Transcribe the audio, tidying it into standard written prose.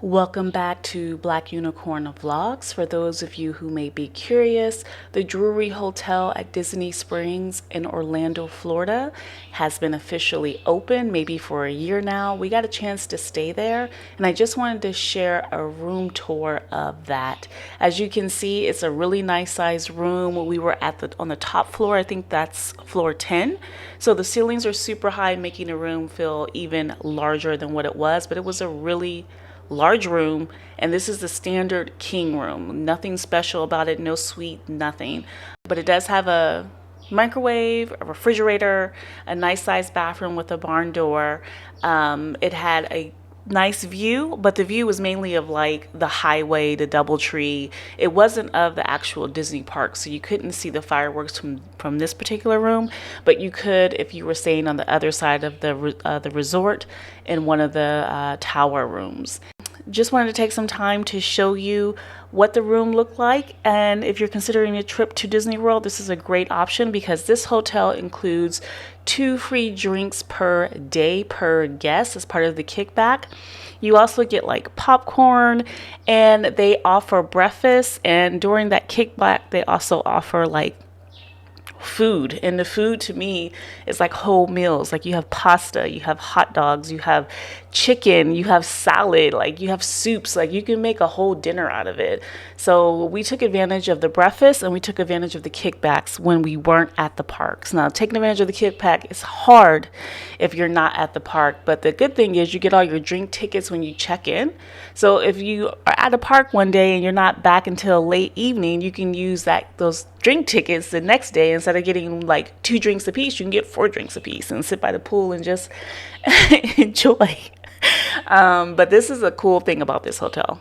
Welcome back to Black Unicorn Vlogs. For those of you who may be curious, the Drury Hotel at Disney Springs in Orlando, Florida has been officially open, maybe for a year now. We got a chance to stay there, and I just wanted to share a room tour of that. As you can see, it's a really nice sized room. We were on the top floor. I think that's floor 10. So the ceilings are super high, making the room feel even larger than what it was, but it was a really large room, and this is the standard king room. Nothing special about it, no suite, nothing. But it does have a microwave, a refrigerator, a nice sized bathroom with a barn door. It had a nice view, but the view was mainly of like the highway, the DoubleTree. It wasn't of the actual Disney park, so you couldn't see the fireworks from this particular room, but you could if you were staying on the other side of the resort in one of the tower rooms. Just wanted to take some time to show you what the room looked like, and if you're considering a trip to Disney World, this is a great option because this hotel includes 2 free drinks per day per guest as part of the kickback. You also get like popcorn, and they offer breakfast, and during that kickback they also offer like food, and the food to me is like whole meals. Like you have pasta, you have hot dogs, you have chicken, you have salad, like you have soups, like you can make a whole dinner out of it. So we took advantage of the breakfast, and we took advantage of the kickbacks when we weren't at the parks. Now, taking advantage of the kickback is hard if you're not at the park, but the good thing is you get all your drink tickets when you check in. So if you are at a park one day and you're not back until late evening, you can use those drink tickets the next day. Instead of getting like 2 drinks apiece, you can get 4 drinks apiece and sit by the pool and just enjoy. But this is a cool thing about this hotel.